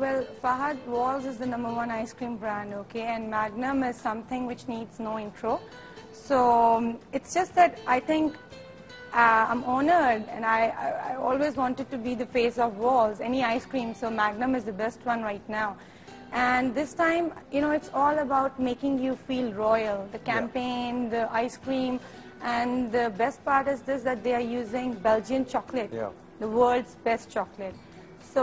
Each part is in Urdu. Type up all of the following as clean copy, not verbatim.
Well, Fahad Walls is the #1 ice cream brand, okay, and Magnum is something which needs no intro. So it's just that I think I'm honored, and I always wanted to be the face of Walls, any ice cream. So Magnum is the best one right now. And this time, you know, it's all about making you feel royal. The campaign, the ice cream, and the best part is this, that they are using Belgian chocolate, the world's best chocolate. So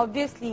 obviously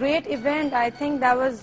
great event. I think that was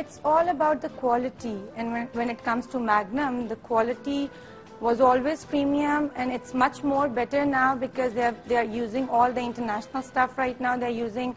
It's all about the quality, and when it comes to Magnum, the quality was always premium, and it's much more better now because they are using all the international stuff right now. They're using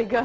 bigger.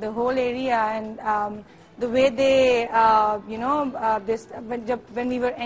the whole area, and the way they, when we were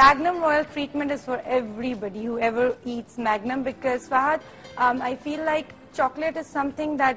Magnum royal treatment is for everybody whoever eats Magnum, because Fahad, I feel like chocolate is something that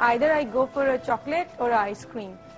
either I go for a chocolate or ice cream,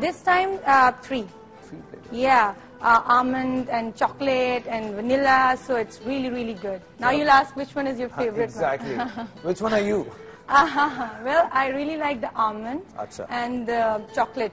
This time 3. Yeah, almond and chocolate and vanilla, so it's really good. Now you'll ask which one is your favorite? Exactly. Which one are you? Well, I really like the almond and the chocolate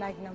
Magnum.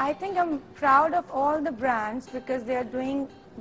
I think I'm proud of all the brands because they are doing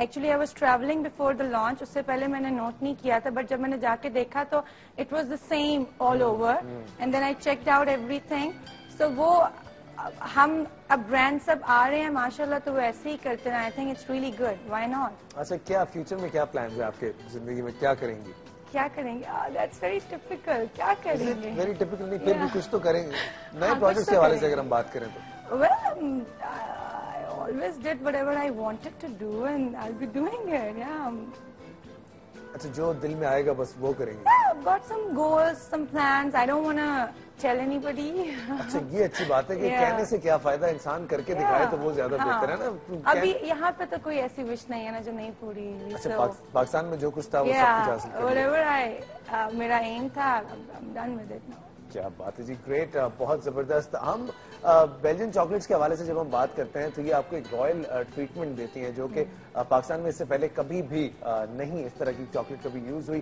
actually I was travelling before the launch, اس سے پہلے میں نے نوٹ نہیں کیا تھا, بٹ جب میں نے جا کے دیکھا تو it was the same all over, and then I checked out every thing. So وہ ہم اب برانڈ سب آ رہے ہیں ماشاء اللہ, تو وہ ایسے ہی کرتے ہیں. I think it's really good, why not. اچھا, کیا فیوچر میں کیا پلانز ہیں آپ کے زندگی میں, کیا کریں گی؟ کیا کریں گے, دیٹس ویری ٹپیکل. کیا کریں گے؟ ویری ٹپیکل نہیں, پھر بھی کچھ تو کریں گے. نئے پروجیکٹس کے حوالے سے اگر ہم بات کریں تو well, I always did whatever I wanted to do and I'll be doing it. Yeah. اچھا, جو دل میں آئے گا بس وہ کریں گے. I've got some goals, some plans. I don't want to tell anybody. اچھا, یہ اچھی بات ہے کہ کہنے سے کیا فائدہ, انسان کر کے دکھائے تو وہ زیادہ بہتر ہے نا. ابھی یہاں پہ تو کوئی ایسی وش نہیں ہے نا جو نہیں پوری ہوئی. اچھا, پاکستان میں جو کچھ تھا وہ سب کچھ حاصل کر لیا. whatever میرا aim تھا, I'm done with it now. کیا بات ہے جی, گریٹ, بہت زبردست. ہم بیلجین چاکلیٹس کے حوالے سے جب ہم بات کرتے ہیں تو یہ آپ کو ایک رائل ٹریٹمنٹ دیتی ہیں, جو کہ پاکستان میں اس سے پہلے کبھی بھی نہیں اس طرح کی چاکلیٹ کبھی یوز ہوئی.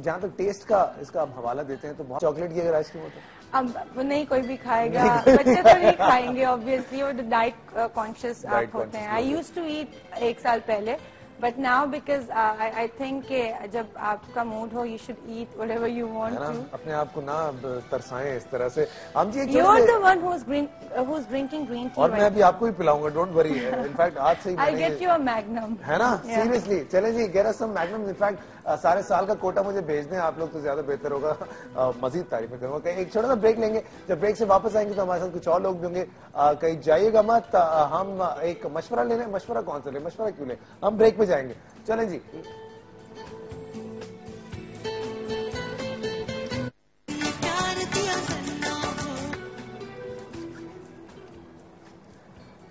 جہاں تک ٹیسٹ کا اس کا آپ حوالہ دیتے ہیں تو بہت چاکلیٹ کی اگر آئس کریم ہوتا ہے اب نہیں کوئی بھی کھائے گا, بچے تو نہیں کھائیں گے obviously, وہ ڈائٹ کانشیس آپ ہوتے ہیں. آئی یوز ٹو ایٹ 1 سال پہلے, but now because I think کہ جب آپ کا موڈ ہو you should eat whatever you want to. اپنے آپ کو نہ ترسائیں اس طرح سے. ہم جی you are the one who is drinking green tea, اور میں ابھی آپ کو بھی پلاؤں گا, ڈونٹ وری. انفیکٹ آج سے ہی I get you a Magnum, ہے نا, سیریسلی. چلیں جی, گیٹ اس سم میگنم. انفیکٹ سارے سال کا کوٹا مجھے بھیج دیں آپ لوگ تو زیادہ بہتر ہوگا, مزید تعریفیں کروں گا. ایک چھوٹا سا بریک لیں گے, جب بریک سے واپس آئیں گے تو ہمارے ساتھ کچھ اور لوگ بھی ہوں گے. کہیں جائیے گا مت, ہم ایک مشورہ لے لیں. مشورہ کون سا لیں, مشورہ کیوں لیں, ہم بریک پہ جائیں گے. چلیں جی.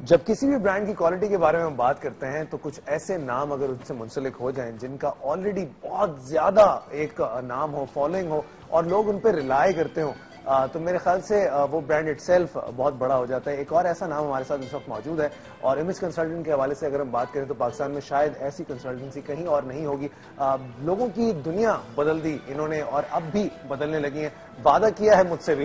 جب کسی بھی برانڈ کی کوالٹی کے بارے میں ہم بات کرتے ہیں تو کچھ ایسے نام اگر ان سے منسلک ہو جائیں جن کا آلریڈی بہت زیادہ ایک نام ہو, فالوئنگ ہو, اور لوگ ان پہ ریلائی کرتے ہوں, تو میرے خیال سے وہ برانڈ اٹ سیلف بہت بڑا ہو جاتا ہے. ایک اور ایسا نام ہمارے ساتھ اس وقت موجود ہے, اور امیج کنسلٹنٹ کے حوالے سے اگر ہم بات کریں تو پاکستان میں شاید ایسی کنسلٹنسی کہیں اور نہیں ہوگی. لوگوں کی دنیا بدل دی انہوں نے, اور اب بھی بدلنے لگی ہیں. وعدہ کیا ہے مجھ سے بھی,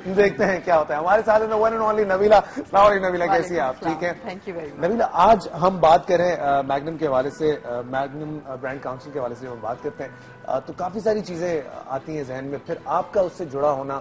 دیکھتے ہیں کیا ہوتا ہے. ہمارے ساتھ ون اینڈ اونلی نبیلہ. السلام علیکم نبیلہ, کیسی ہیں آپ؟ ٹھیک ہے, thank you very much. Nabila, آج ہم بات کریں میگنم کے حوالے سے, میگنم برانڈ کاؤنسل کے حوالے سے ہم بات کرتے ہیں تو کافی ساری چیزیں آتی ہیں ذہن میں. پھر آپ کا اس سے جڑا ہونا,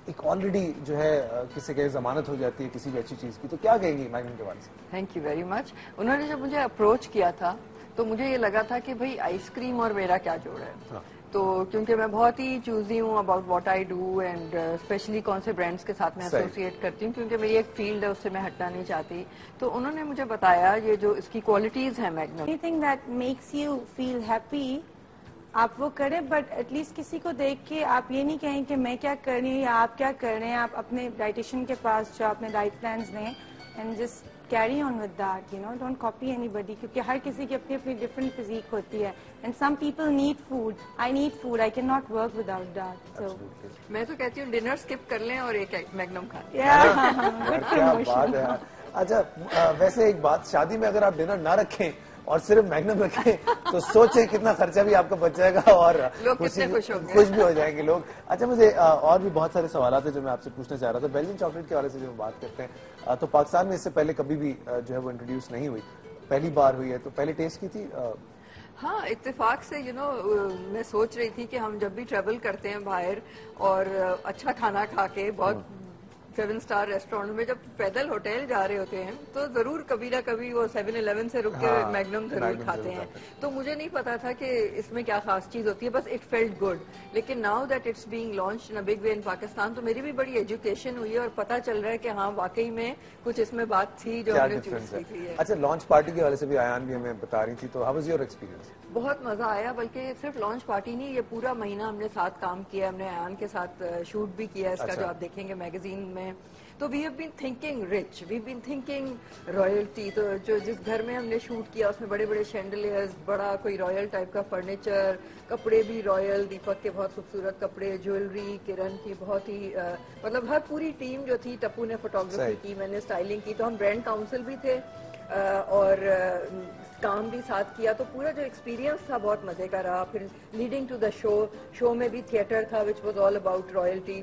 ایک آلریڈی جو ہے کسی کے ضمانت ہو جاتی ہے کسی بھی اچھی چیز کی, تو کیا کہیں گی میگنم کے حوالے سے؟ Thank you very much. انہوں نے جب مجھے اپروچ کیا تھا تو مجھے یہ لگا تھا کہ بھائی آئس کریم اور میرا کیا جوڑ ہے. تو کیونکہ میں بہت ہی چوزی ہوں about what I do, and especially کون سے برانڈس کے ساتھ میں ایسوسیٹ کرتی ہوں, کیونکہ میری ایک فیلڈ ہے, اس سے میں ہٹنا نہیں چاہتی. تو انہوں نے مجھے بتایا یہ جو اس کی کوالٹیز ہیں Magnum. Anything that makes you feel happy آپ وہ کریں, بٹ ایٹ لیسٹ کسی کو دیکھ کے آپ یہ نہیں کہیں کہ میں کیا کر رہی ہوں یا آپ کیا کر رہے ہیں. آپ اپنے ڈائٹیشین کے پاس جو اپنے ڈائٹ پلانز دیں and just carry on with that, you know, don't copy anybody, کیونکہ ہر کسی کی اپنی اپنی ڈفرنٹ فزیک ہوتی ہے. And some people need food, I need food, I can not work without that. So میں تو کہتی ہوں ڈنر اسکپ کر لیں اور ایک میگنم کھا لیں. کیا بات ہے. اچھا, ویسے ایک بات, شادی میں اگر آپ ڈنر نہ رکھیں اور صرف میگنم رکھیں تو سوچیں کتنا خرچہ بھی آپ کا بچ جائے گا, اور کتنے خوش بھی ہو جائیں گے لوگ. اچھا, مجھے اور بھی بہت سارے سوالات ہیں جو میں آپ سے پوچھنا چاہ رہا تھا. بیلجین چاکلیٹ کے حوالے سے جو ہم بات کرتے ہیں تو پاکستان میں اس سے پہلے کبھی بھی جو ہے وہ انٹروڈیوس نہیں ہوئی, پہلی بار ہوئی ہے, تو پہلے ٹیسٹ کی تھی؟ ہاں, اتفاق سے میں سوچ رہی تھی کہ ہم جب بھی ٹریول کرتے ہیں باہر اور اچھا کھانا کھا کے بہت 7 اسٹار ریسٹورینٹ میں جب پیدل ہوٹل جا رہے ہوتے ہیں تو ضرور کبھی نہ کبھی وہ 7-11 سے رک کے میگنم ضرور کھاتے ہیں. تو مجھے نہیں پتا تھا کہ اس میں کیا خاص چیز ہوتی ہے, بس اٹ فیلٹ گڈ. لیکن now that it's being launch in big way in Pakistan, تو میری بھی بڑی ایجوکیشن ہوئی ہے اور پتا چل رہا ہے کہ ہاں واقعی میں کچھ اس میں بات تھی جو ہم نے چوز کی تھی. اچھا, لانچ پارٹی کے حوالے سے بھی آیان بھی ہمیں بتا رہی تھی, تو ہاؤ واز یور ایکسپیرینس؟ بہت مزہ آیا, بلکہ صرف لانچ پارٹی نہیں, یہ پورا مہینہ ہم نے ساتھ کام کیا, ہم نے ایان کے ساتھ شوٹ بھی کیا اس کا, جو آپ دیکھیں گے میگزین میں. تو we have been thinking rich, we been thinking royalty. تو جو جس گھر میں ہم نے شوٹ کیا اس میں بڑے بڑے شینڈلیئرز, بڑا کوئی رائل ٹائپ کا فرنیچر, کپڑے بھی رائل, دیپک کے بہت خوبصورت کپڑے, جیولری, کرن کی بہت ہی مطلب ہر پوری ٹیم جو تھی, ٹپو نے فوٹوگرافی کی, میں نے اسٹائلنگ کی, تو ہم برانڈ کاؤنسل بھی تھے اور کام بھی ساتھ کیا. تو پورا جو ایکسپیرینس تھا بہت مزے کا رہا. پھر لیڈنگ ٹو دا شو میں بھی تھیٹر تھا which was all about royalty.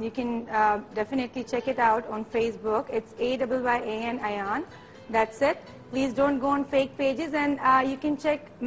You can definitely check it out on Facebook. It's AYYAN Ayan. That's it. Please don't go on fake pages, and you can check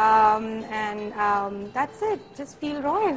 And that's it. Just feel royal.